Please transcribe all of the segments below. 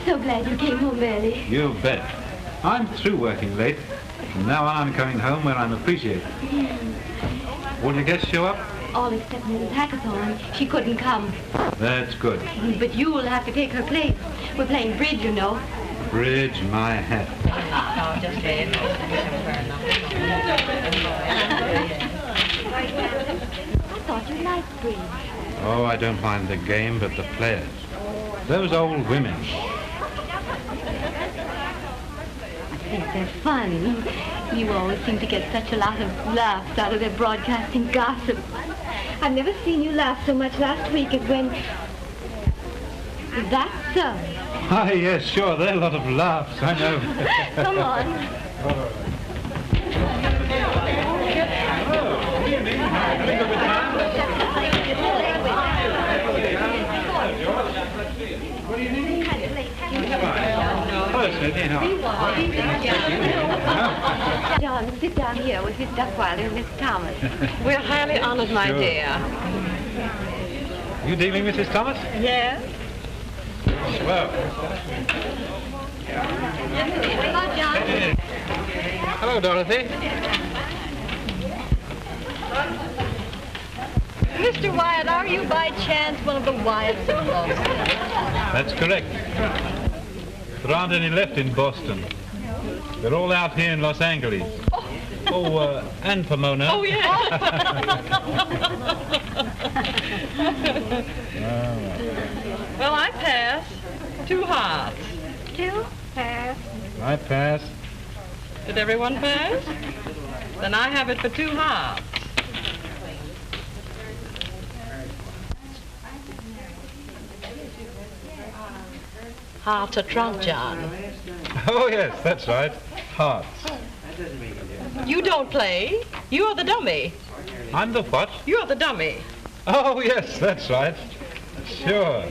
So glad you came home early. You bet. I'm through working late. From now on, I'm coming home where I'm appreciated. All your guests show up? All except Mrs. Hackathorn. She couldn't come. That's good. But you will have to take her place. We're playing bridge, you know. Bridge my hat. I thought you liked bridge. Oh, I don't mind the game, but the players. Those old women. I think they're fun. You always seem to get such a lot of laughs out of their broadcasting gossip. I've never seen you laugh so much last week as when... Is that so? Ah, yes, sure. There are a lot of laughs, I know. Come on. John, sit down here with Miss Duckwilder and Miss Thomas. We're highly honored, my dear. You dealing, Mrs. Thomas? Yes? Well. Hello, John. Hello, Dorothy. Mr. Wyatt, are you by chance one of the Wyatts in Boston? That's correct. There aren't any left in Boston. They're all out here in Los Angeles. And Pomona. Oh, yeah. Well, I pass. 2 hearts. 2? Pass. I pass. Did everyone pass? Then I have it for 2 hearts. Hearts are trump, John. Oh, yes, that's right. Hearts. You don't play. You're the dummy. I'm the what? You're the dummy. Oh, yes, that's right. Sure.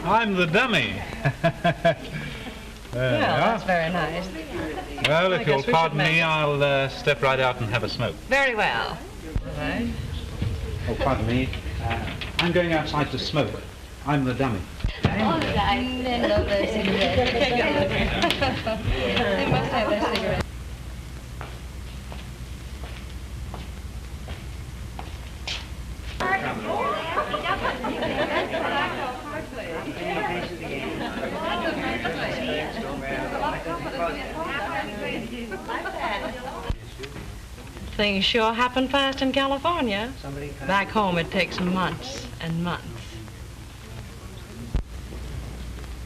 I'm the dummy. There we are. That's very nice. Well, I if guess you'll we pardon should me, make it. I'll step right out and have a smoke. Very well. All right. Oh, pardon me. I'm going outside to smoke. I'm the dummy. All right. Men love their cigarettes. They must have their cigarettes. Things sure happen fast in California. Back home it takes months and months.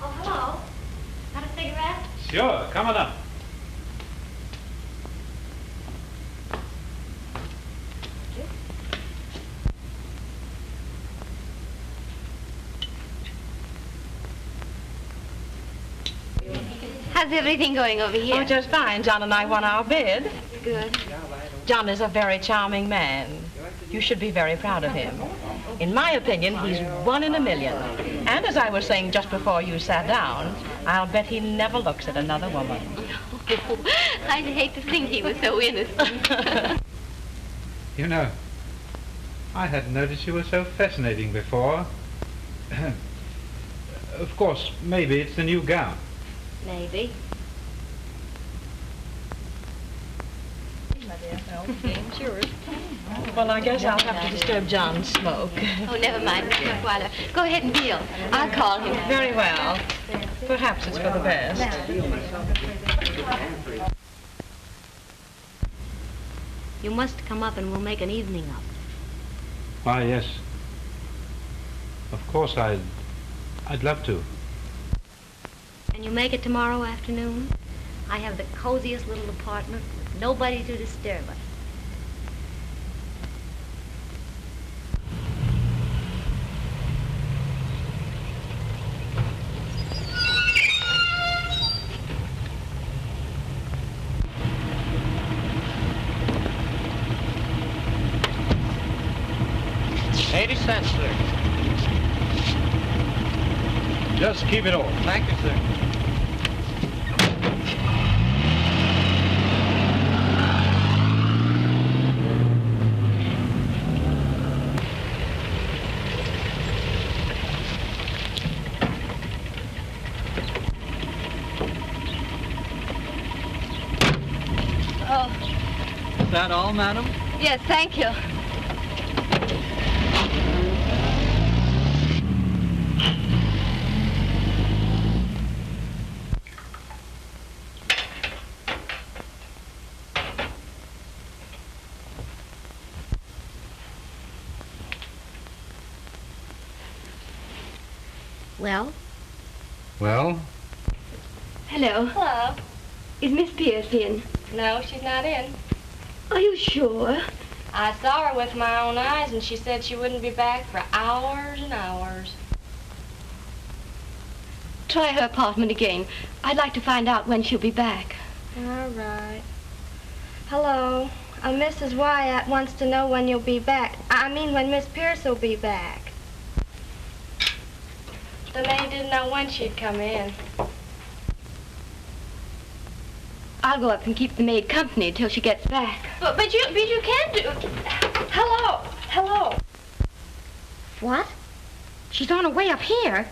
Oh, hello. Got a cigarette? Sure, come on up. How's everything going over here? Oh, just fine. John and I won our bid. Good. John is a very charming man. You should be very proud of him. In my opinion, he's 1 in a million. And as I was saying just before you sat down, I'll bet he never looks at another woman. I'd hate to think he was so innocent. You know, I hadn't noticed you were so fascinating before. Of course, maybe it's the new gown. Maybe. Sure. Well, I guess I'll have to disturb John's smoke. Oh, never mind, Miss Duckwilder. Go ahead and deal. I'll call him. Very well. Perhaps it's for the best. You must come up and we'll make an evening of it. Why, yes. Of course, I'd love to. Can you make it tomorrow afternoon? I have the coziest little apartment with nobody to disturb us. $0.80, sir. Just keep it all. Thank you, sir. Is that all, madam? Yes, thank you. Well? Well? Hello. Hello. Is Miss Pierce in? No, she's not in. Are you sure? I saw her with my own eyes, and she said she wouldn't be back for hours and hours. Try her apartment again. I'd like to find out when she'll be back. All right. Hello. Mrs. Wyatt wants to know when you'll be back. I mean, when Miss Pierce will be back. The maid didn't know when she'd come in. I'll go up and keep the maid company till she gets back. But you can't do... Hello. What? She's on her way up here.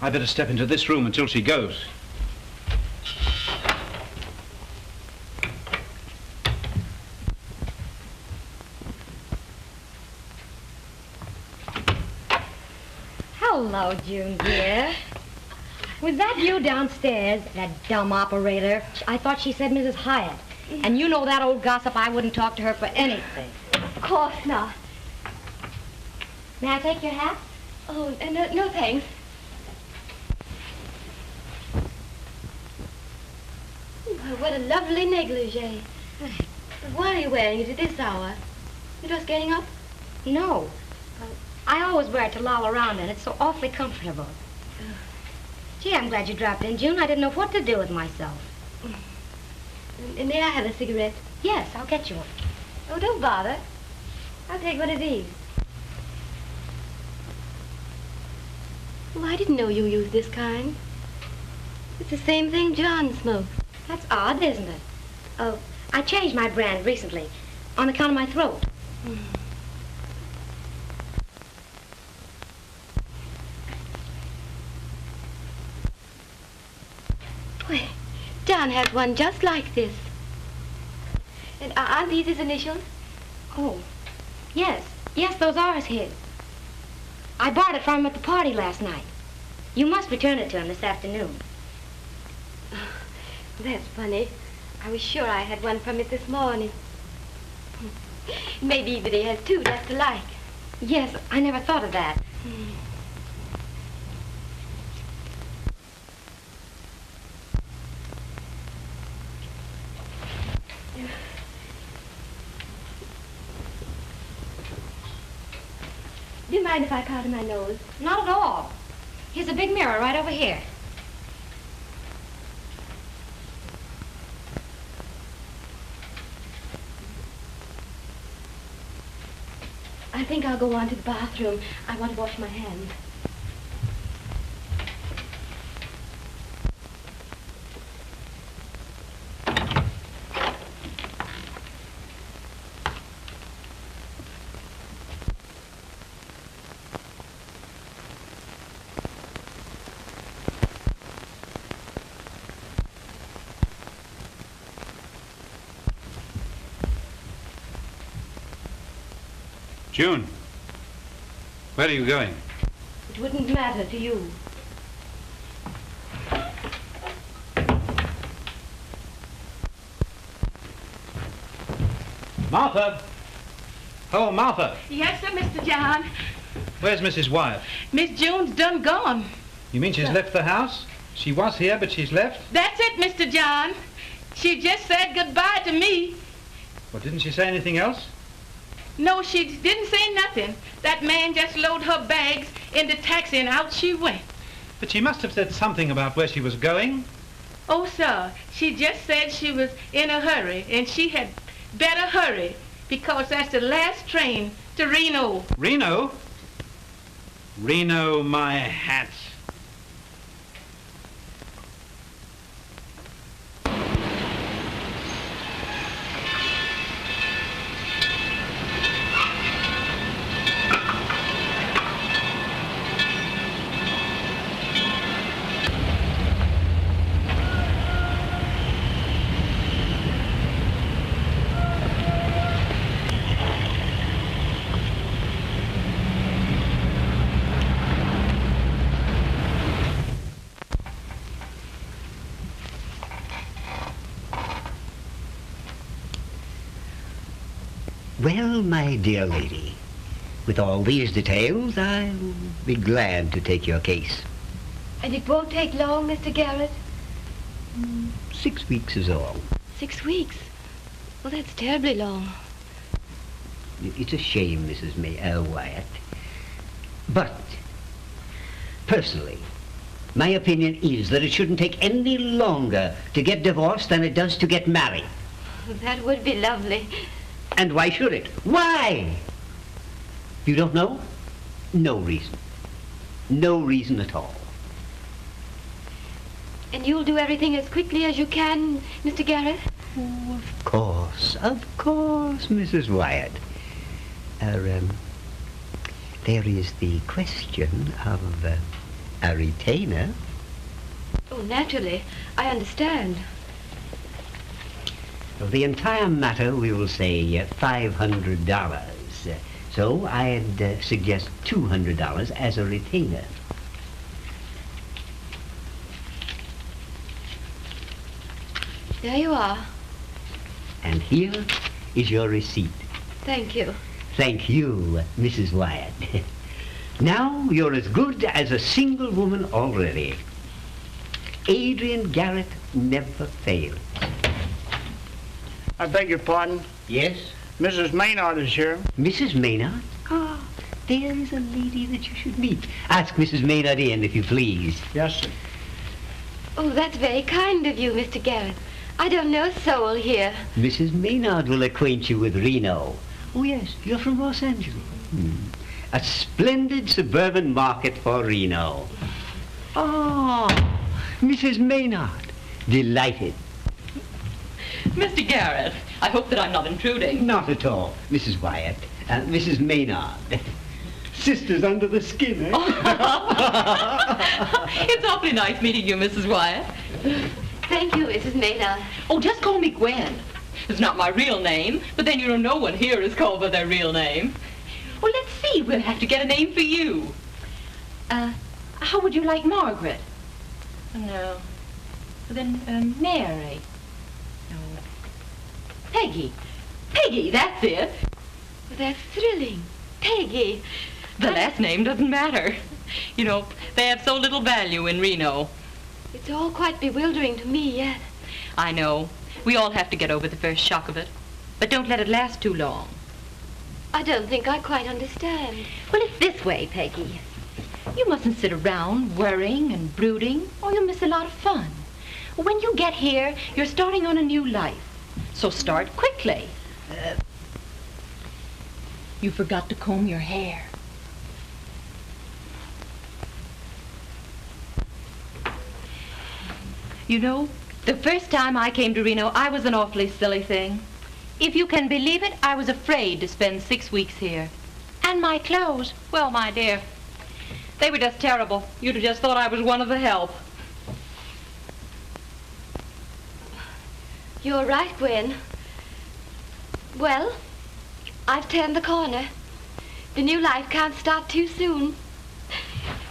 I better step into this room until she goes. Hello, June, dear. Was that you downstairs, that dumb operator? I thought she said Mrs. Hyatt. And you know that old gossip, I wouldn't talk to her for anything. Of course not. May I take your hat? Oh, no thanks. Well, what a lovely negligee. But why are you wearing it at this hour? You're just getting up? No. I always wear it to loll around in. It's so awfully comfortable. Gee, I'm glad you dropped in, June. I didn't know what to do with myself. And may I have a cigarette? Yes, I'll get you one. Oh, don't bother. I'll take one of these. Oh, I didn't know you used this kind. It's the same thing John smokes. That's odd, isn't it? Oh, I changed my brand recently on account of my throat. Well, John has one just like this. And aren't these his initials? Oh, yes. Yes, those are his. I borrowed it from him at the party last night. You must return it to him this afternoon. That's funny. I was sure I had one from it this morning. Maybe that he has two just alike. Yes, I never thought of that. Do you mind if I powder my nose? Not at all. Here's a big mirror right over here. I think I'll go on to the bathroom. I want to wash my hands. June, where are you going? It wouldn't matter to you. Martha! Oh, Martha! Yes, sir, Mr. John. Where's Mrs. Wyatt? Miss June's done gone. You mean she's left the house? She was here, but she's left? That's it, Mr. John. She just said goodbye to me. Well, didn't she say anything else? No, she didn't say nothing. That man just loaded her bags in the taxi and out she went. But she must have said something about where she was going. Oh, sir, she just said she was in a hurry and she had better hurry because that's the last train to Reno. Reno? Reno, my hat. Well, my dear lady, with all these details, I'll be glad to take your case. And it won't take long, Mr. Garrett? 6 weeks is all. 6 weeks? Well, that's terribly long. It's a shame, Mrs. Wyatt. But, personally, my opinion is that it shouldn't take any longer to get divorced than it does to get married. That would be lovely. And why should it? Why? You don't know? No reason. No reason at all. And you'll do everything as quickly as you can, Mr. Garrett? Oh, of course, Mrs. Wyatt. There is the question of a retainer. Oh, naturally. I understand. Of the entire matter, we will say $500. So I'd suggest $200 as a retainer. There you are. And here is your receipt. Thank you. Thank you, Mrs. Wyatt. Now you're as good as a single woman already. Adrian Garrett never failed. I beg your pardon. Yes? Mrs. Maynard is here. Mrs. Maynard? Ah, there is a lady that you should meet. Ask Mrs. Maynard in, if you please. Yes, sir. Oh, that's very kind of you, Mr. Garrett. I don't know a soul here. Mrs. Maynard will acquaint you with Reno. Oh, yes, you're from Los Angeles. A splendid suburban market for Reno. Oh, Mrs. Maynard. Delighted. Mr. Garrett, I hope that I'm not intruding. Not at all, Mrs. Wyatt. Mrs. Maynard. Sisters under the skin, eh? It's awfully nice meeting you, Mrs. Wyatt. Thank you, Mrs. Maynard. Oh, just call me Gwen. It's not my real name, but then you know no one here is called by their real name. Well, let's see. We'll have to get a name for you. How would you like Margaret? No. Then, Mary. No. Peggy. Peggy, that's it. Well, that's thrilling. Peggy. The last name doesn't matter. You know, they have so little value in Reno. It's all quite bewildering to me yet. I know. We all have to get over the first shock of it. But don't let it last too long. I don't think I quite understand. Well, it's this way, Peggy. You mustn't sit around worrying and brooding, or you'll miss a lot of fun. When you get here, you're starting on a new life. So start quickly. You forgot to comb your hair. You know, the first time I came to Reno, I was an awfully silly thing. If you can believe it, I was afraid to spend 6 weeks here. And my clothes, well, my dear, they were just terrible. You'd have just thought I was one of the help. You're right, Gwen. Well, I've turned the corner. The new life can't start too soon.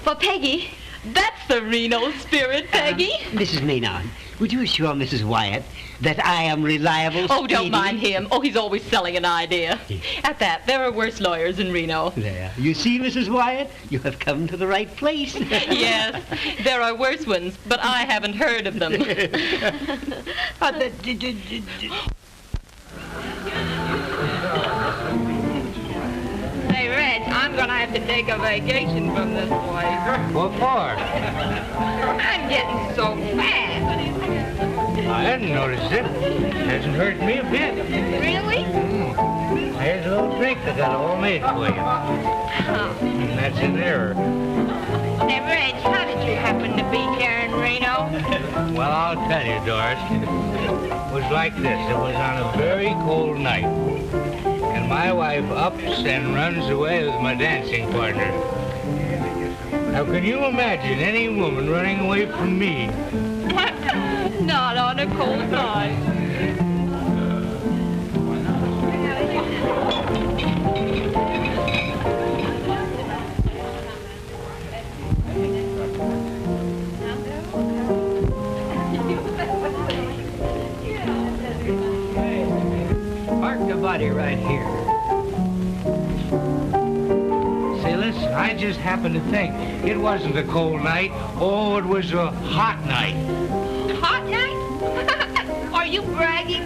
For Peggy. That's the Reno spirit, Peggy. Mrs. Maynard, would you assure Mrs. Wyatt that I am reliable, Oh, don't speedy? mind him. Oh, he's always selling an idea. At that, there are worse lawyers in Reno. There. You see, Mrs. Wyatt, you have come to the right place. Yes, there are worse ones, but I haven't heard of them. Hey, Reg, I'm gonna have to take a vacation from this place. What for? I'm getting so fat. I hadn't noticed it. Hasn't hurt me a bit. Really? Here's a little drink I got all made for you. And that's in there. Hey, Reg, how did you happen to be here in Reno? Well, I'll tell you, Doris. It was like this. It was on a very cold night. And my wife ups and runs away with my dancing partner. Now, can you imagine any woman running away from me? Not on a cold night. Park the body right here. I just happened to think it wasn't a cold night. Oh, it was a hot night. Hot night? Are you bragging?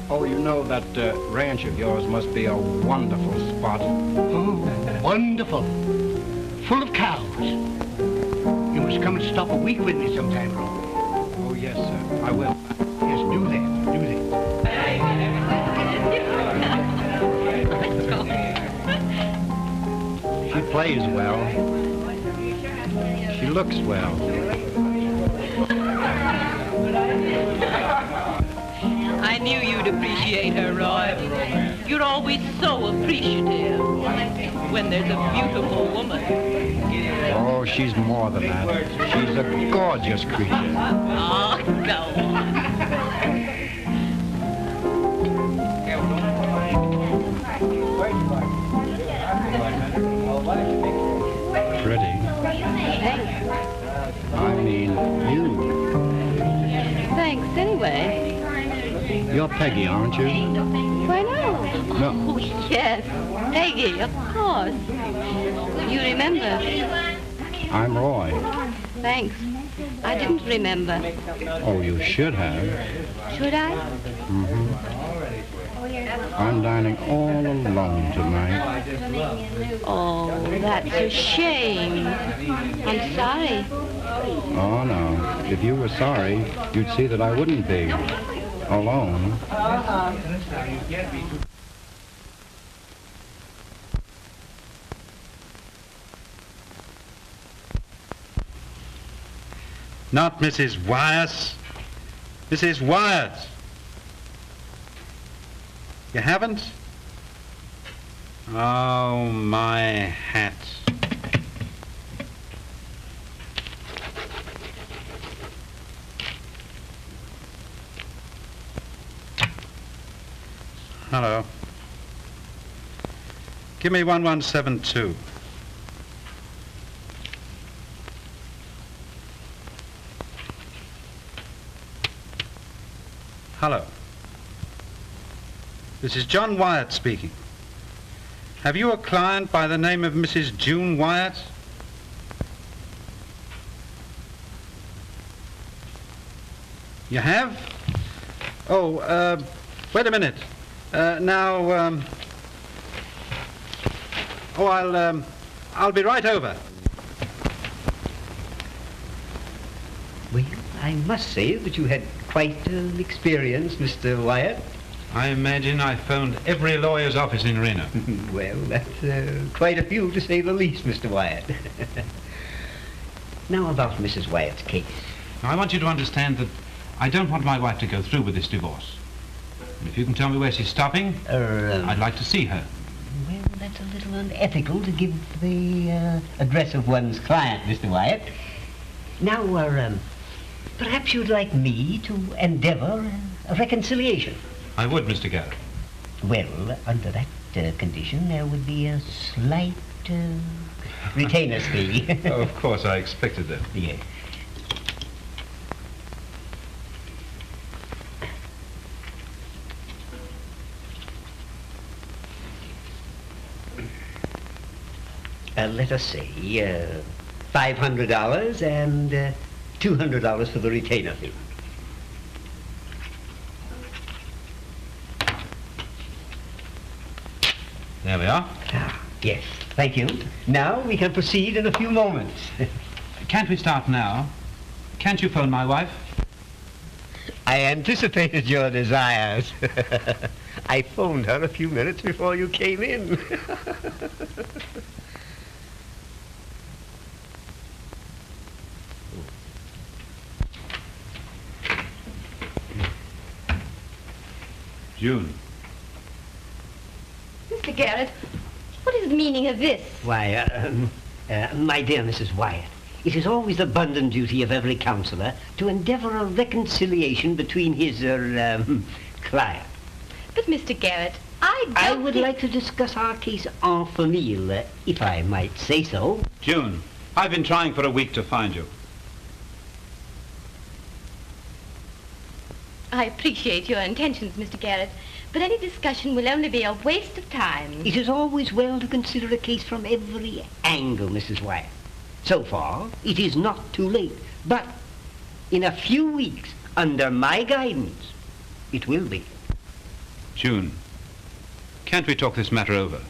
You know that ranch of yours must be a wonderful spot. Oh, wonderful. Full of cows. You must come and stop a week with me sometime, Ro. Oh, yes, sir. I will. Yes, do that. Do that. She plays well. She looks well. I knew you'd appreciate her, Roy. You're always so appreciative when there's a beautiful woman. Oh, she's more than that. She's a gorgeous creature. Oh, go on. Pretty. I mean, you. Thanks, anyway. You're Peggy, aren't you? Why, no. No. Oh, yes. Peggy, of course. You remember. I'm Roy. Thanks. I didn't remember. Oh, you should have. Should I? Mm-hmm. I'm dining all alone tonight. Oh, that's a shame. I'm sorry. Oh, no. If you were sorry, you'd see that I wouldn't be alone. Not Mrs. Wyatt. Mrs. Wyatt. You haven't? Oh, my hat. Hello. Give me 1172. Hello. This is John Wyatt speaking. Have you a client by the name of Mrs. June Wyatt? You have? Oh, wait a minute. I'll be right over. Well, I must say that you had quite an experience, Mr. Wyatt. I imagine I phoned every lawyer's office in Reno. Well, that's quite a few to say the least, Mr. Wyatt. Now about Mrs. Wyatt's case. Now, I want you to understand that I don't want my wife to go through with this divorce. And if you can tell me where she's stopping, I'd like to see her. Well, that's a little unethical to give the address of one's client, Mr. Wyatt. Now, perhaps you'd like me to endeavor a reconciliation. I would, Mr. Garrett. Well, under that condition, there would be a slight retainer's fee. Oh, of course, I expected that. Yes. Let us say $500 and $200 for the retainer fee. There we are. Ah, yes, thank you. Now we can proceed in a few moments. Can't we start now? Can't you phone my wife? I anticipated your desires. I phoned her a few minutes before you came in. June. Mr. Garrett, what is the meaning of this? Why, my dear Mrs. Wyatt, it is always the abundant duty of every counselor to endeavor a reconciliation between his, client. But, Mr. Garrett, I would like to discuss our case en famille, if I might say so. June, I've been trying for a week to find you. I appreciate your intentions, Mr. Garrett, But any discussion will only be a waste of time. It is always well to consider a case from every angle, Mrs. Wyatt. So far, it is not too late. But in a few weeks, under my guidance, it will be. June, can't we talk this matter over?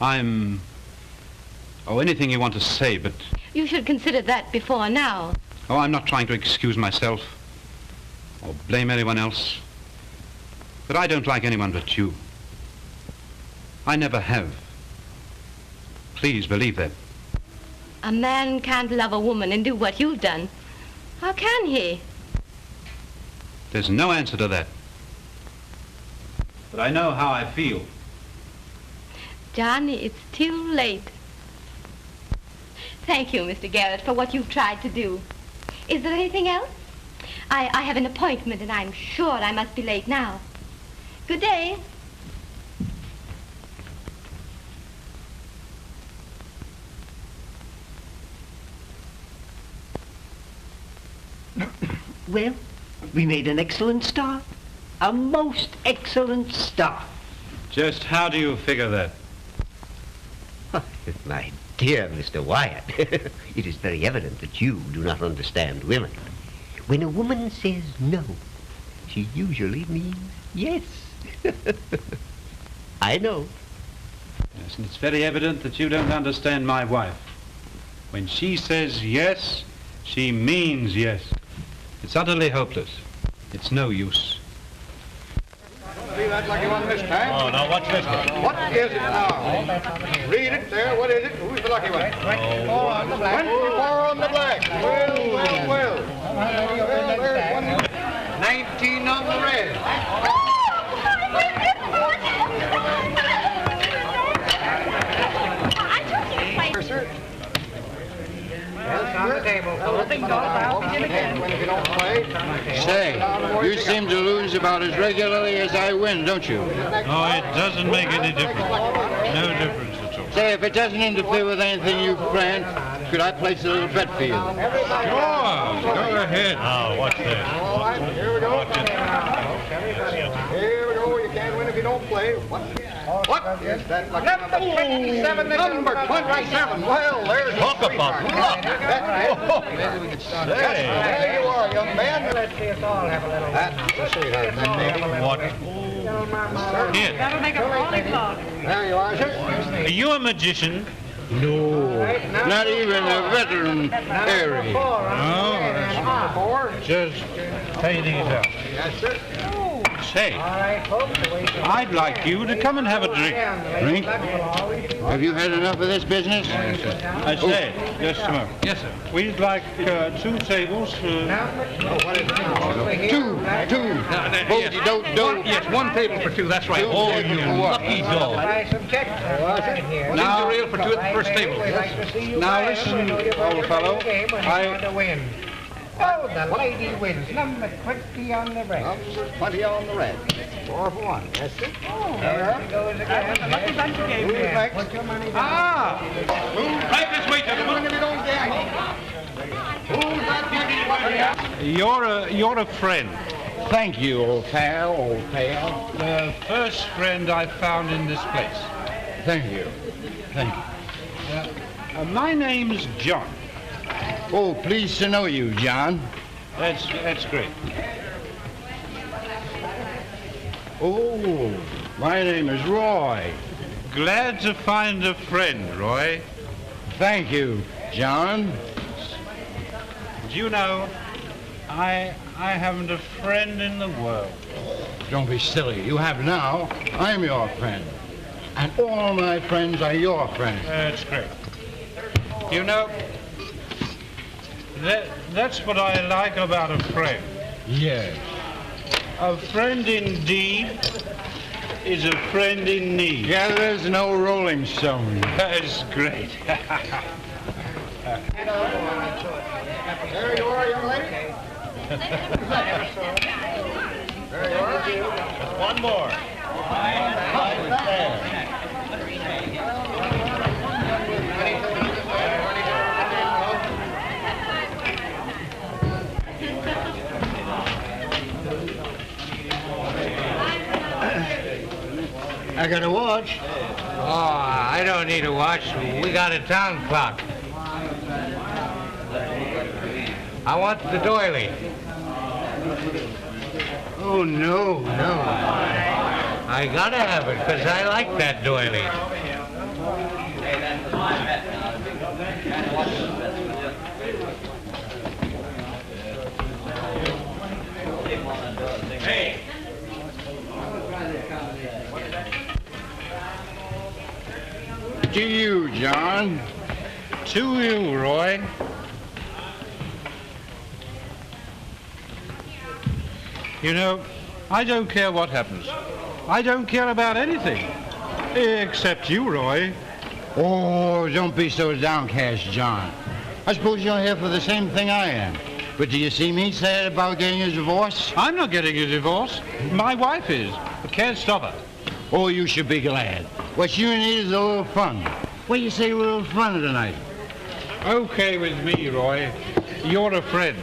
Anything you want to say, but... You should consider that before now. Oh, I'm not trying to excuse myself or blame anyone else. But I don't like anyone but you. I never have. Please believe that. A man can't love a woman and do what you've done. How can he? There's no answer to that. But I know how I feel. Johnny, it's too late. Thank you, Mr. Garrett, for what you've tried to do. Is there anything else? I have an appointment, and I'm sure I must be late now. Good day. Well, we made an excellent start. A most excellent start. Just how do you figure that? My dear Mr. Wyatt, it is very evident that you do not understand women. When a woman says no, she usually means yes. I know. Yes, and it's very evident that you don't understand my wife. When she says yes, she means yes. It's utterly hopeless. It's no use. See that lucky one this time? Oh, now what's this one? What is it now? Read it there. What is it? Who's the lucky one? 24 on the black. 24 on the black. Well. Well, there's one. 19 on the red. Sir. On the table. Say, you seem to lose about as regularly as I win, don't you? Oh, it doesn't make any difference. No difference at all. Say, if it doesn't interfere with anything you've planned, could I place a little bet for you? Sure, go ahead. Oh, what's this? All right, here we go. Here we go. You can't win if you don't play. What is that? Number 27. Number 27. Well, there's talk about luck. There you are, young man. Let's see us all have a little. That's What? Here. That'll make a lollipop. There you are, sir. Are you a magician? No, not even a veteran fairy. No, just pay these out. Yes, sir. Say, I'd like you to come and have a drink. Drink? Have you had enough of this business? I say, just a moment. Yes, sir. We'd like 2 tables. Two. Yes, 1 table for 2, that's right. Two Oh, tables you for what? lucky dog. Now- Ginger ale for 2 at the first table. Now listen, old fellow. Oh, the lady wins. Number 20 on the red. Number 20 on the red. 4 for 1. Yes, sir. Oh, there he goes again. Lucky bunch of game Who's there. next? Put your money down. Move right this way, gentlemen. If you don't gamble. Who's that beauty? You're a friend. Thank you, old pal, The first friend I found in this place. Thank you. My name's John. Oh, pleased to know you, John. That's great. Oh, my name is Roy. Glad to find a friend, Roy. Thank you, John. Do you know, I haven't a friend in the world. Don't be silly. You have now. I'm your friend. And all my friends are your friends. That's great. You know, that's what I like about a friend. Yes. A friend indeed is a friend in need. Yeah, there's no Rolling Stone. That's great. There you are, young lady. There you are. Just one more. I got a watch. Oh, I don't need a watch. We got a town clock. I want the doily. Oh, no. I gotta have it, because I like that doily. Hey! To you, John. To you, Roy. You know, I don't care what happens. I don't care about anything. Except you, Roy. Oh, don't be so downcast, John. I suppose you're here for the same thing I am. But do you see me sad about getting a divorce? I'm not getting a divorce. My wife is. I can't stop her. Oh, you should be glad. What you need is a little fun. What do you say a little fun tonight? Okay with me, Roy. You're a friend.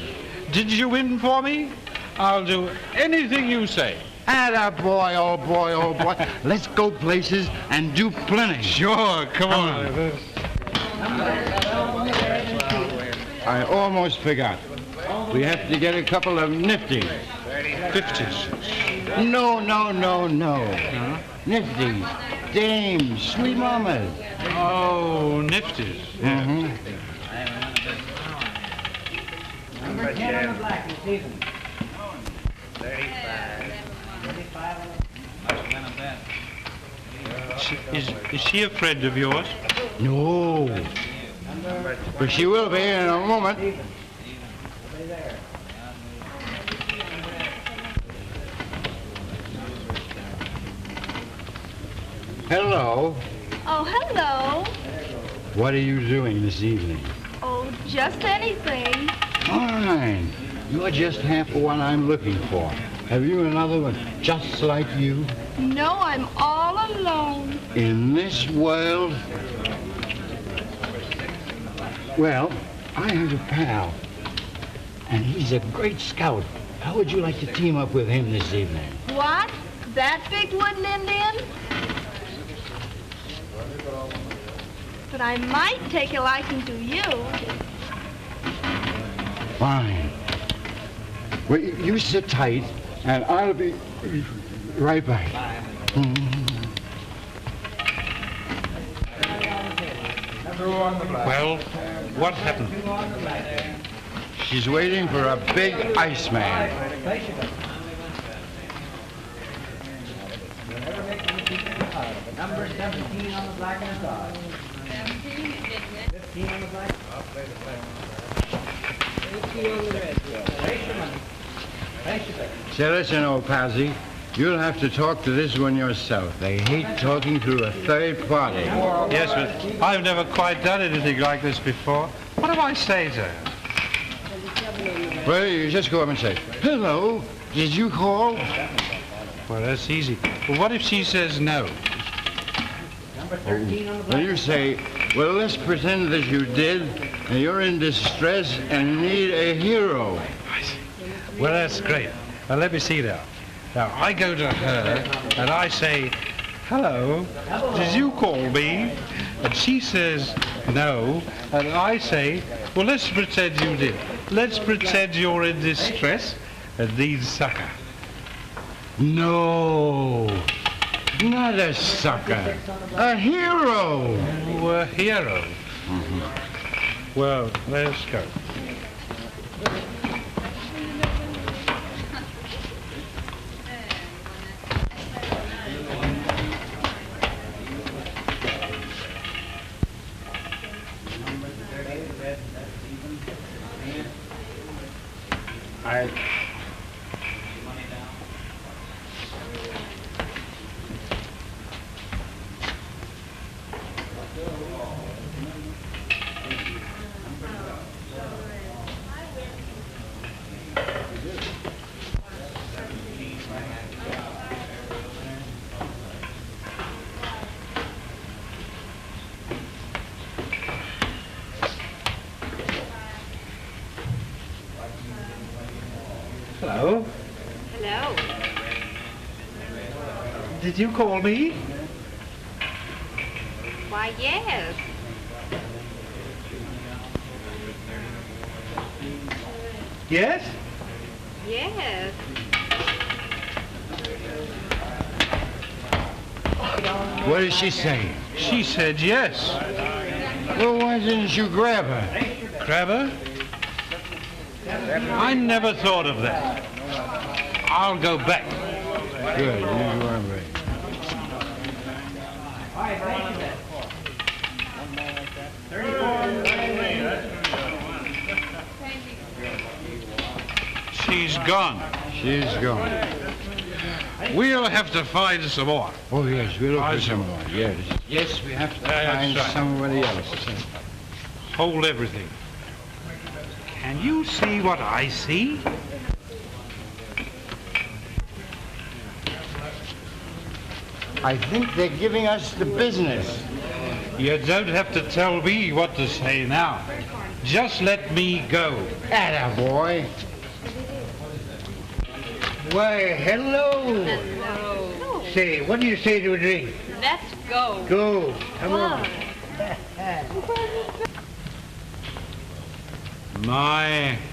Did you win for me? I'll do anything you say. Atta boy, oh boy, oh boy. Let's go places and do plenty. Sure, come on. I almost forgot. We have to get a couple of nifties. 50s. No. Nifties, dames, sweet mamas. Oh, nifties. Mm-hmm. Number 10 on the black this season. 35. Is she a friend of yours? No. But she will be in a moment. Hello. Oh, hello. What are you doing this evening? Oh, just anything. Fine. You're just half the one I'm looking for. Have you another one just like you? No, I'm all alone. In this world? Well, I have a pal, and he's a great scout. How would you like to team up with him this evening? What? That big wooden Indian? But I might take a liking to you. Fine. Well, you sit tight, and I'll be right back. Well, what happened? She's waiting for a big Iceman. Number 17 on the black and the side. 15 on the black. 18 on the red. Raise your money. Raise your money. Say, listen, old Pazzy, you'll have to talk to this one yourself. They hate talking through a third party. Yes, but I've never quite done anything like this before. What do I say to her? Well, you just go up and say, hello, did you call? Well, that's easy. But what if she says no? Well, you say, well, let's pretend that you did, and you're in distress and need a hero. Well, that's great. Now, let me see now. Now, I go to her, and I say, hello, did you call me? And she says, no. And I say, well, let's pretend you did. Let's pretend you're in distress and need succor. No, not a sucker, a hero. Oh, a hero. Mm-hmm. Well, let's go. Hello. Hello. Did you call me? Why, yes. Yes? Yes. What did she say? She said yes. Well, why didn't you grab her? Grab her? I never thought of that. I'll go back. Good, you are ready. She's gone. She's gone. We'll have to find some more. Oh, yes, we'll look for Find some some more. Yes, yes, we have to That's find right. somebody else. Hold everything. Can you see what I see? I think they're giving us the business. You don't have to tell me what to say now. Just let me go. Atta boy. Why, hello. Hello. Say, what do you say to a drink? Let's go. Go. Come on. My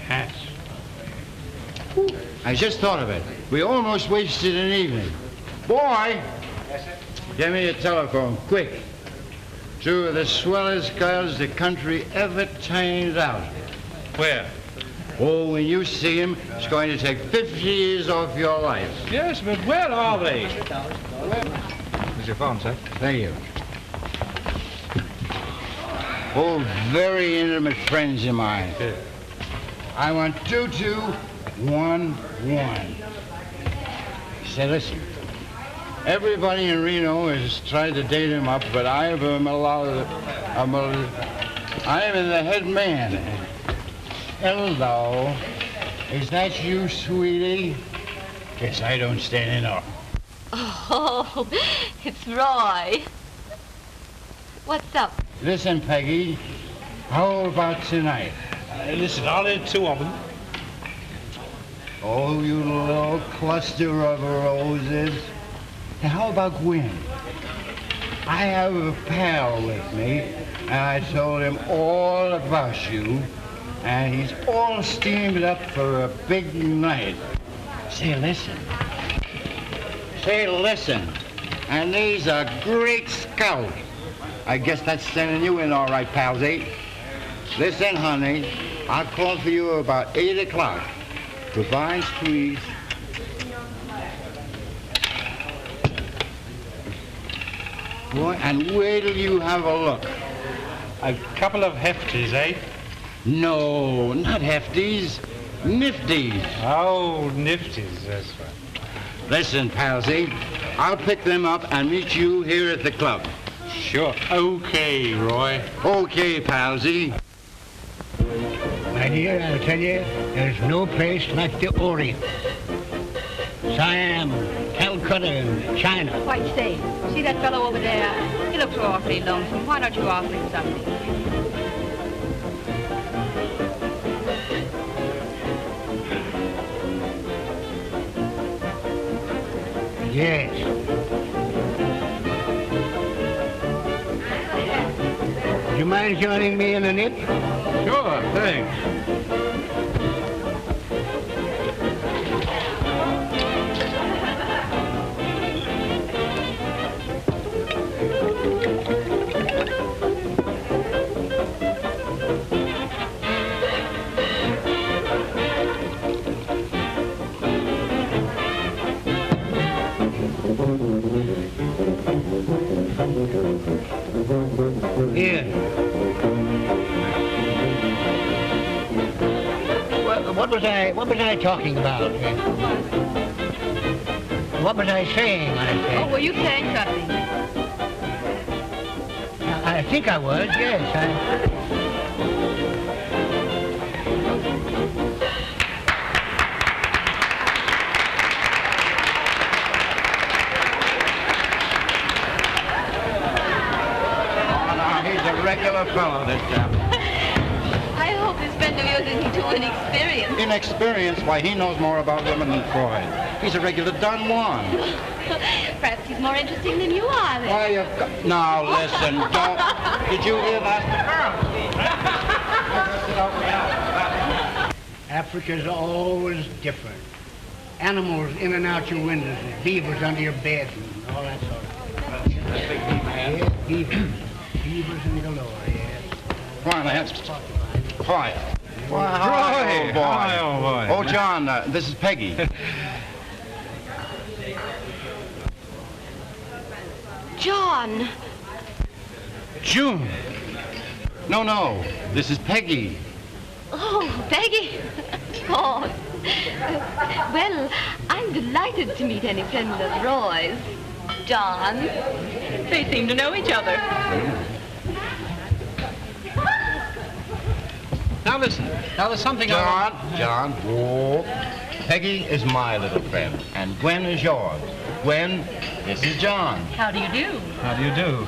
hat. I just thought of it. We almost wasted an evening. Boy! Give me a telephone, quick. Two of the swellest girls the country ever turned out. Where? Oh, when you see him, it's going to take 50 years off your life. Yes, but where are they? Here's your phone, sir. Thank you. Oh, very intimate friends of mine. I want 2211. Say, listen. Everybody in Reno has tried to date him up, but I am the head man. Hello. Is that you, sweetie? Guess I don't stand in awe. Oh, it's Roy. What's up? Listen, Peggy, how about tonight? Listen, I'll have two of them. Oh, you little cluster of roses. Now, how about Gwen? I have a pal with me, and I told him all about you, and he's all steamed up for a big night. Say, listen. Say, listen. And he's a great scout. I guess that's sending you in all right, palsy. Listen, honey, I'll call for you about 8 o'clock. Goodbye and squeeze. Boy, and wait till you have a look. A couple of hefties, eh? No, not hefties. Nifties. Oh, nifties, that's right. Listen, palsy, I'll pick them up and meet you here at the club. Sure. Okay, Roy. Okay, palsy. My dear, I'll tell you, there's no place like the Orient. Siam, Calcutta, and China. Why, say, see that fellow over there? He looks awfully lonesome. Why don't you offer him something? Yes. Would you mind joining me in a nip? Sure, thanks. Here. What was I talking about? What was I saying? Oh, were you saying something? I think I was, yes. He's a regular fellow this time. I hope this friend of yours isn't too inexperienced. Inexperienced? Why, he knows more about women than Freud. He's a regular Don Juan. Perhaps he's more interesting than you are, then. Why, you've got... Now, listen, don't... Did you hear that? Africa's always different. Animals in and out your windows, and beavers under your bed, and all that sort of stuff. Yes, beavers. Beavers in galore, yes. Quiet, lads. Quiet. Why, hi, old boy. Hi, old boy. Oh, John, this is Peggy. John. June. No, this is Peggy. Oh, Peggy. Oh. Well, I'm delighted to meet any friend of Roy's. John. They seem to know each other. Now listen, now there's something John, whoa. Peggy is my little friend, and Gwen is yours. Gwen, this is John. How do you do? How do you do?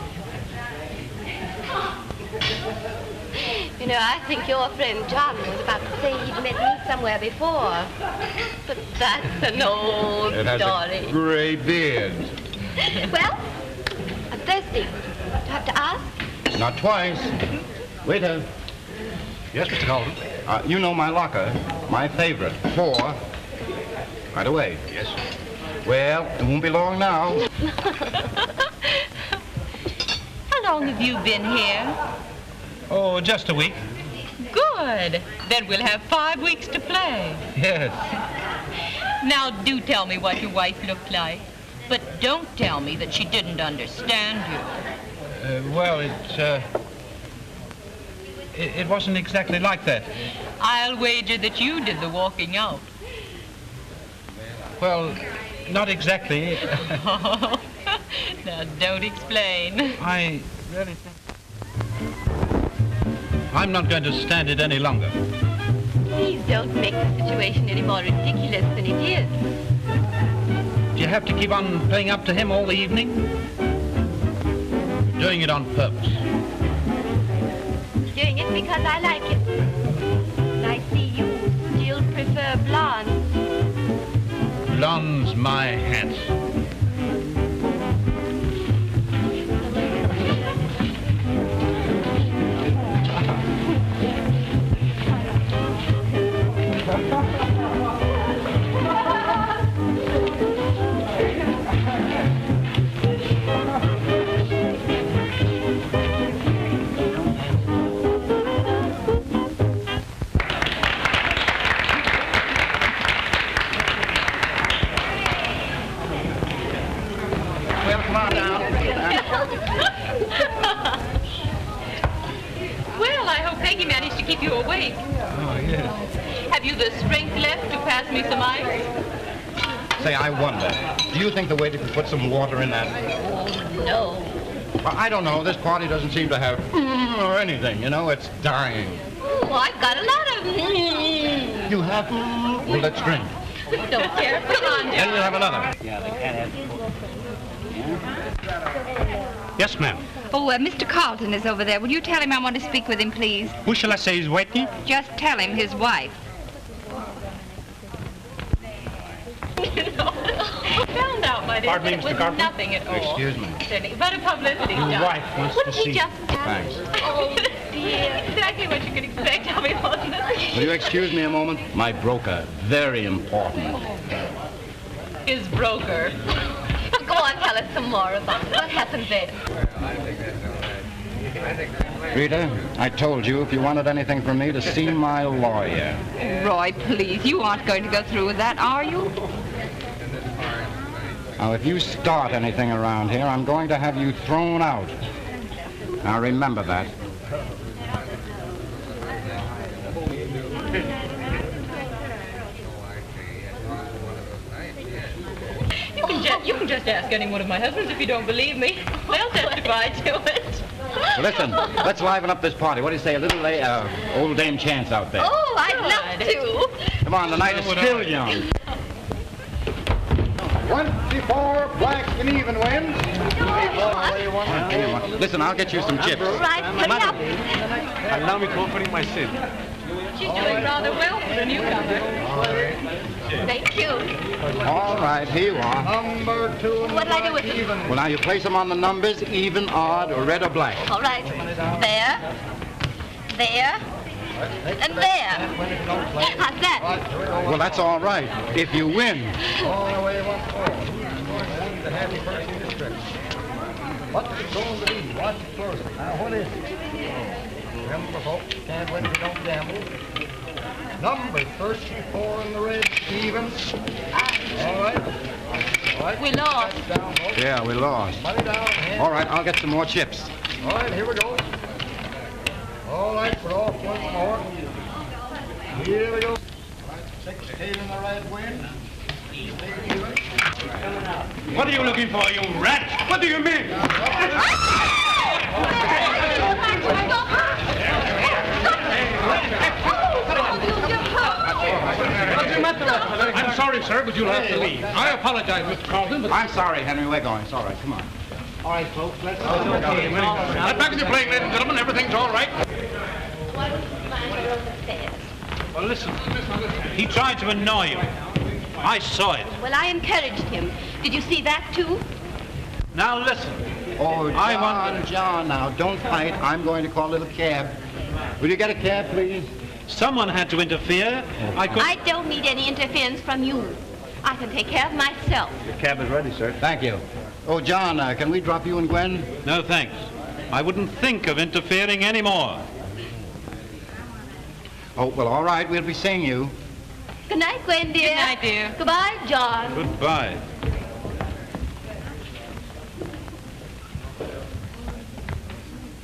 You know, I think your friend John was about to say he'd met me somewhere before. But that's an old It has story. a gray beard. Well, I'm thirsty. Do I have to ask? Not twice. Waiter. Yes, Mr. Colton. You know my locker, my favorite, 4. Right away. Yes. Well, it won't be long now. How long have you been here? Oh, just a week. Good. Then we'll have 5 weeks to play. Yes. Now, do tell me what your wife looked like. But don't tell me that she didn't understand you. Well, it wasn't exactly like that. I'll wager that you did the walking out. Well, not exactly. Now, don't explain. I really think... I'm not going to stand it any longer. Please don't make the situation any more ridiculous than it is. Do you have to keep on playing up to him all the evening? Doing it on purpose. Doing it because I like it. I see you still prefer blonde. Blonde's my hat. Well, I hope Peggy managed to keep you awake. Oh, yes. Have you the strength left to pass me some ice? Say, I wonder, do you think the waiter could put some water in that? Oh, no. Well, I don't know. This party doesn't seem to have or anything, you know. It's dying. Oh, I've got a lot of You have? Well, let's drink. Don't care. Come on, Then we'll have another. Yeah, they can't have... Yes, ma'am. Oh, Mr. Carlton is over there. Will you tell him I want to speak with him, please? Who shall I say is waiting? Just tell him his wife. Found out, my dear. Pardon me, It Mr. was Carlton? nothing at all. Excuse me. But a publicity Your stunt. wife wants Wouldn't to he see just... Thanks. Oh, dear. Exactly what you could expect of me, wasn't it? Will you excuse me a moment? My broker. Very important. His broker. Go on, tell us some more about it. What happened there? Rita, I told you if you wanted anything from me to see my lawyer. Roy, please, you aren't going to go through with that, are you? Now, if you start anything around here, I'm going to have you thrown out. Now, remember that. You can just ask any one of my husbands if you don't believe me. They'll testify to it. Listen, let's liven up this party. What do you say, a little old Dame Chance out there? Oh, I'd love to. Come on, the night is still young. 24 black and even wins. Listen, I'll get you some chips. Right, hurry up. Allow me to offer you my sin. She's doing rather well for a newcomer. Thank you. All right, here you are. Number 2. What'll I do with them? Well, now you place them on the numbers, even, odd, or red or black. All right. There. There. And there. How's that? Well, that's all right, if you win. All the way once more. The happy person district. What's it going to be? Watch it closely. Now, what is it? Remember, folks, can't win if you don't gamble. Number 34 in the red, even. All right. We lost. Down, folks. Yeah, we lost. Money down. Hand. All right, I'll get some more chips. All right, here we go. All right, we're off once more. Here we go. 16 in the red win. What are you looking for, you rat? What do you mean? I'm sorry, sir, but you'll have to leave. I apologize, Mr. Carlton, but... I'm sorry, Henry. We're going. It's all right. Come on. All right, folks, let's go. Right back in your plane, ladies and gentlemen. Everything's all right. Well, listen. He tried to annoy you. I saw it. Well, I encouraged him. Did you see that, too? Now, listen. Oh, John, now, don't fight. I'm going to call a little cab. Will you get a cab, please? Someone had to interfere. I don't need any interference from you. I can take care of myself. The cab is ready, sir. Thank you. Oh, John, can we drop you and Gwen? No, thanks. I wouldn't think of interfering anymore. Oh, well, all right. We'll be seeing you. Good night, Gwen, dear. Good night, dear. Goodbye, John. Goodbye.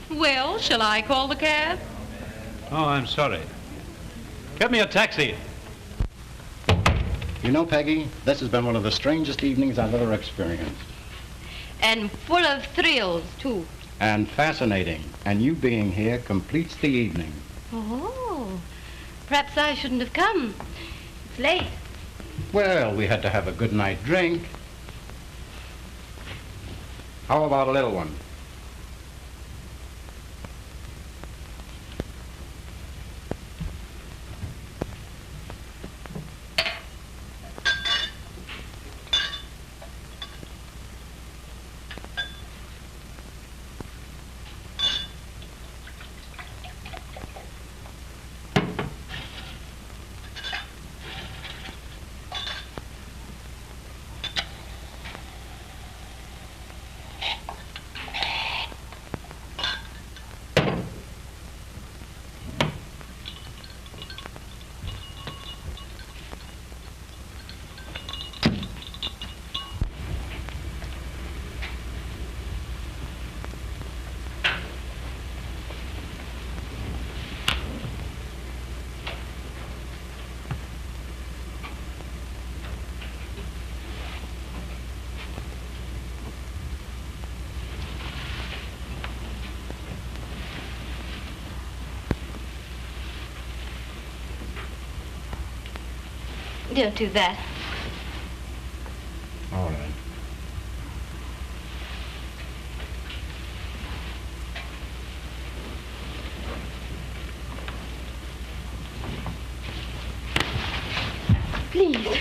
Well, shall I call the cab? Oh, I'm sorry. Get me a taxi. You know, Peggy, this has been one of the strangest evenings I've ever experienced. And full of thrills, too. And fascinating. And you being here completes the evening. Oh, perhaps I shouldn't have come. It's late. Well, we had to have a good night drink. How about a little one? Don't do that. All right. Please.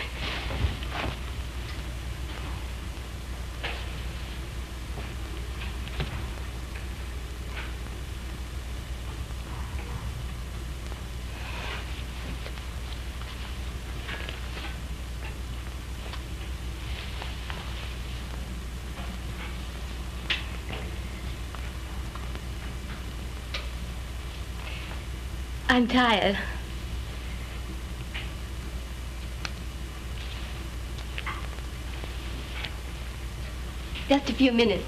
I'm tired. Just a few minutes.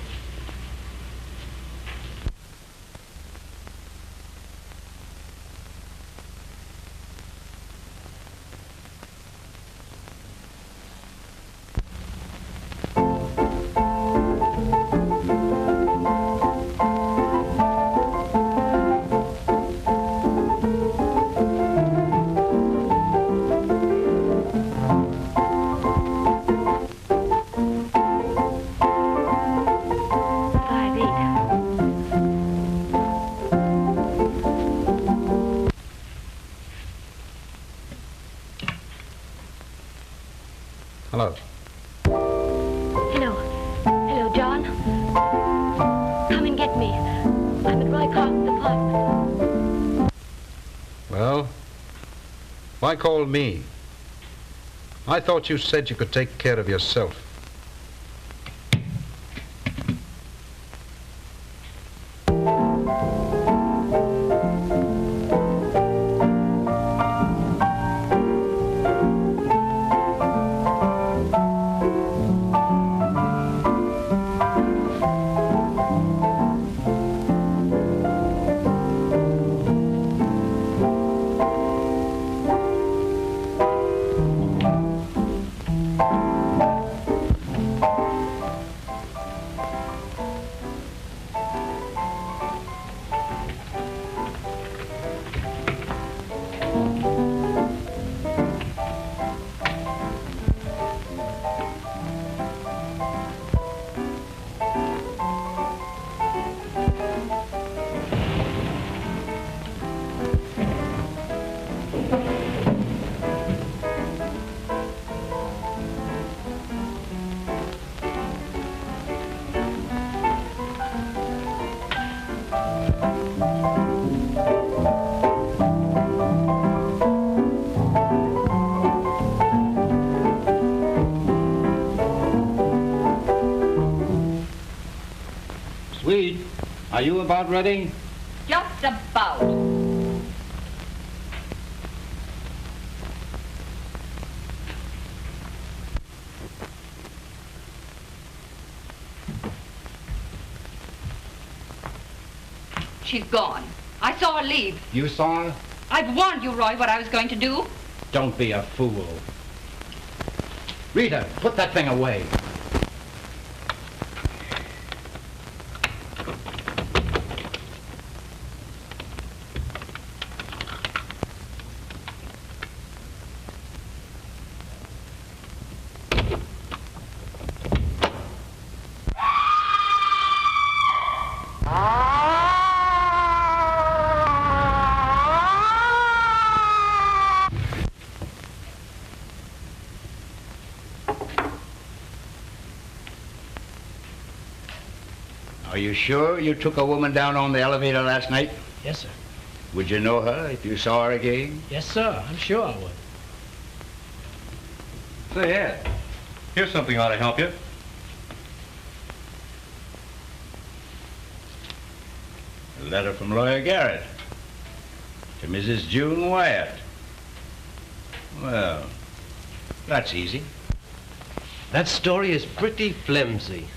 Hello. Hello. Hello, John. Come and get me. I'm at Roy Carlton's apartment. Well, why call me? I thought you said you could take care of yourself. Sweet, are you about ready? Just about. She's gone. I saw her leave. You saw her? I've warned you, Roy, what I was going to do. Don't be a fool. Rita, put that thing away. Are you sure you took a woman down on the elevator last night? Yes, sir. Would you know her if you saw her again? Yes, sir. I'm sure I would. Say, Ed, here's something ought to help you. A letter from Lawyer Garrett to Mrs. June Wyatt. Well, that's easy. That story is pretty flimsy.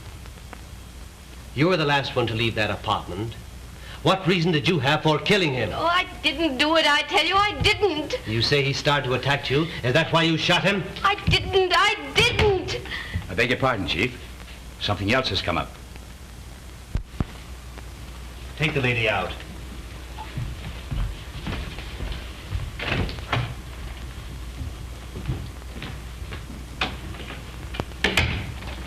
You were the last one to leave that apartment. What reason did you have for killing him? Oh, I didn't do it, I tell you, I didn't. You say he started to attack you. Is that why you shot him? I didn't. I beg your pardon, Chief. Something else has come up. Take the lady out.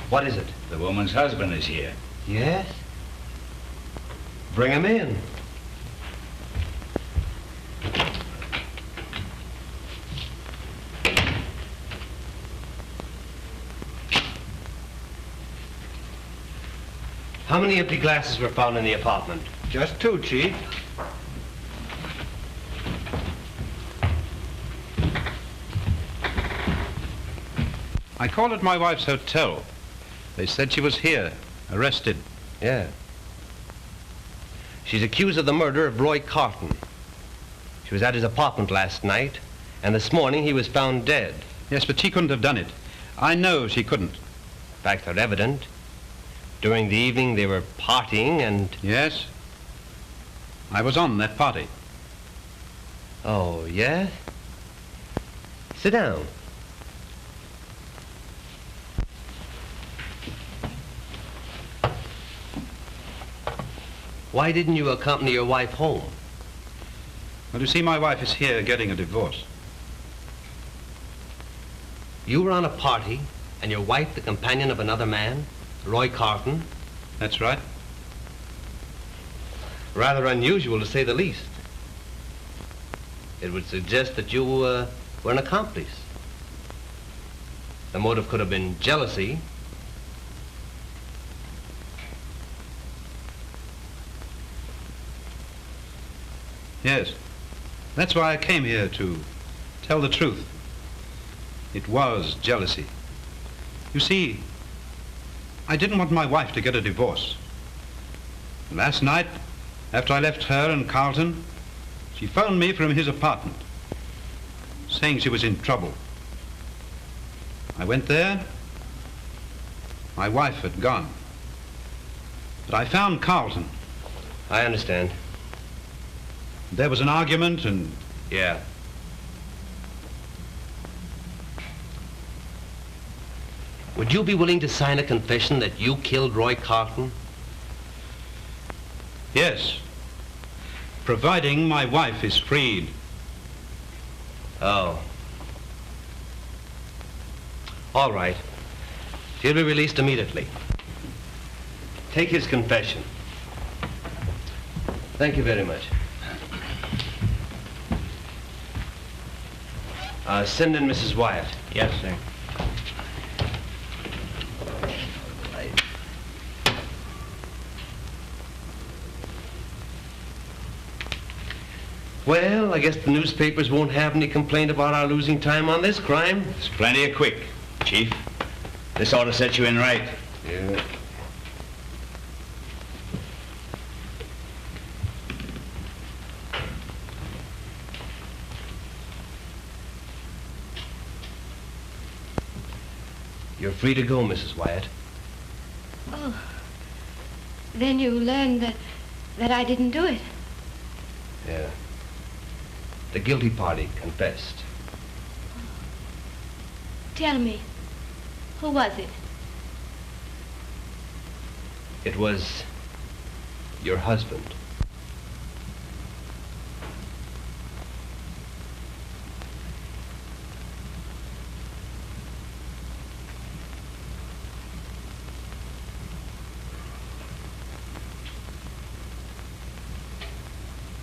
What is it? The woman's husband is here. Yes? Bring him in. How many empty glasses were found in the apartment? Just 2, Chief. I called at my wife's hotel. They said she was here, arrested. Yeah. She's accused of the murder of Roy Carton. She was at his apartment last night, and this morning he was found dead. Yes, but she couldn't have done it. I know she couldn't. Facts are evident. During the evening they were partying and... Yes? I was on that party. Oh, yes? Sit down. Why didn't you accompany your wife home? Well, you see, my wife is here getting a divorce. You were on a party, and your wife the companion of another man, Roy Carton? That's right. Rather unusual, to say the least. It would suggest that you were an accomplice. The motive could have been jealousy. Yes. That's why I came here, to tell the truth. It was jealousy. You see, I didn't want my wife to get a divorce. Last night, after I left her and Carlton, she phoned me from his apartment, saying she was in trouble. I went there. My wife had gone. But I found Carlton. I understand. There was an argument and... Yeah. Would you be willing to sign a confession that you killed Roy Carlton? Yes. Providing my wife is freed. Oh. All right. He'll be released immediately. Take his confession. Thank you very much. Send in Mrs. Wyatt. Yes, sir. Well, I guess the newspapers won't have any complaint about our losing time on this crime. There's plenty of quick, Chief. This ought to set you in right. Yeah. You're free to go, Mrs. Wyatt. Oh. Then you learned that I didn't do it. Yeah. The guilty party confessed. Tell me, who was it? It was your husband.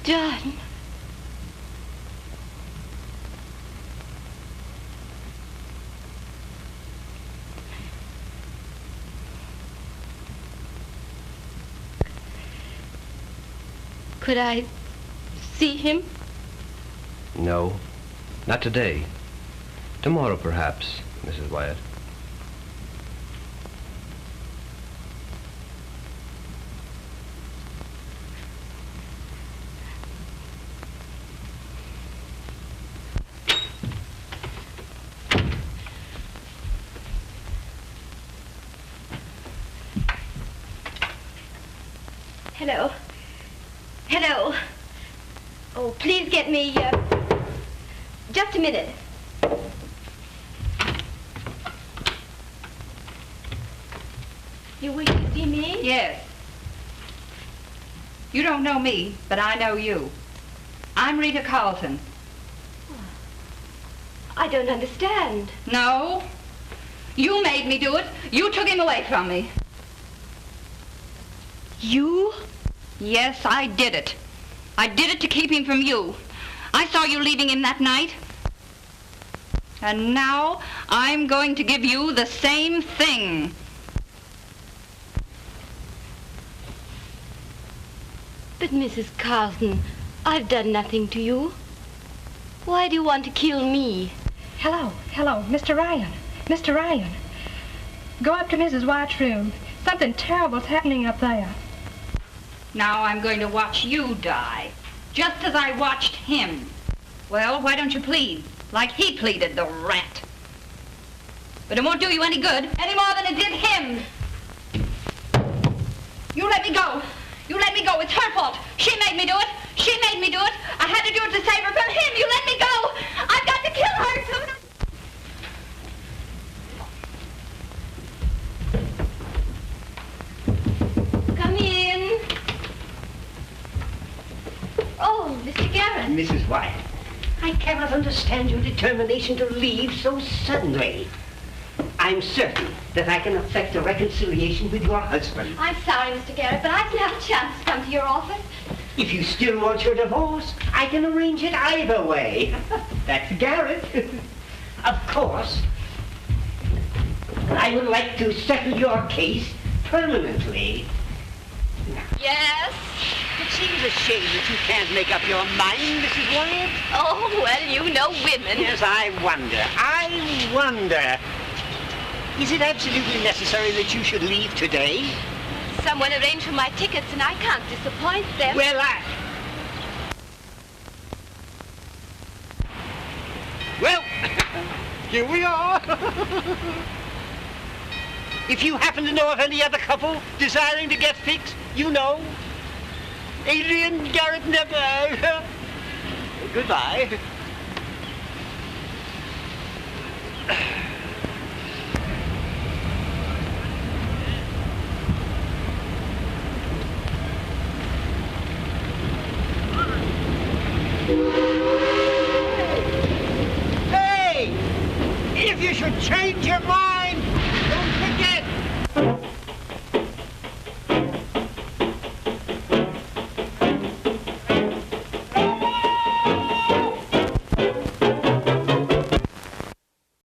John. Could I see him? No, not today. Tomorrow, perhaps, Mrs. Wyatt. Hello. Hello. Oh, please get me, just a minute. You wish to see me? Yes. You don't know me, but I know you. I'm Rita Carlton. I don't understand. No. You made me do it. You took him away from me. You? Yes, I did it. I did it to keep him from you. I saw you leaving him that night. And now I'm going to give you the same thing. But Mrs. Carlton, I've done nothing to you. Why do you want to kill me? Hello, Mr. Ryan. Mr. Ryan. Go up to Mrs. Wyatt's room. Something terrible's happening up there. Now I'm going to watch you die, just as I watched him. Well, why don't you plead, like he pleaded, the rat? But it won't do you any good, any more than it did him. You let me go. You let me go. It's her fault. She made me do it. She made me do it. I had to do it to save her from him. You let me go. I've got to kill her sooner. Come in. Oh, Mr. Garrett. Mrs. Wyatt, I cannot understand your determination to leave so suddenly. I'm certain that I can effect a reconciliation with your husband. I'm sorry, Mr. Garrett, but I didn't have a chance to come to your office. If you still want your divorce, I can arrange it either way. That's Garrett. Of course, I would like to settle your case permanently. Yes? It seems a shame that you can't make up your mind, Mrs. Wyatt. Oh, well, you know women. Yes, I wonder. Is it absolutely necessary that you should leave today? Someone arranged for my tickets, and I can't disappoint them. Well, here we are. If you happen to know of any other couple desiring to get fixed, you know. Adrian, Garrett, never. Goodbye.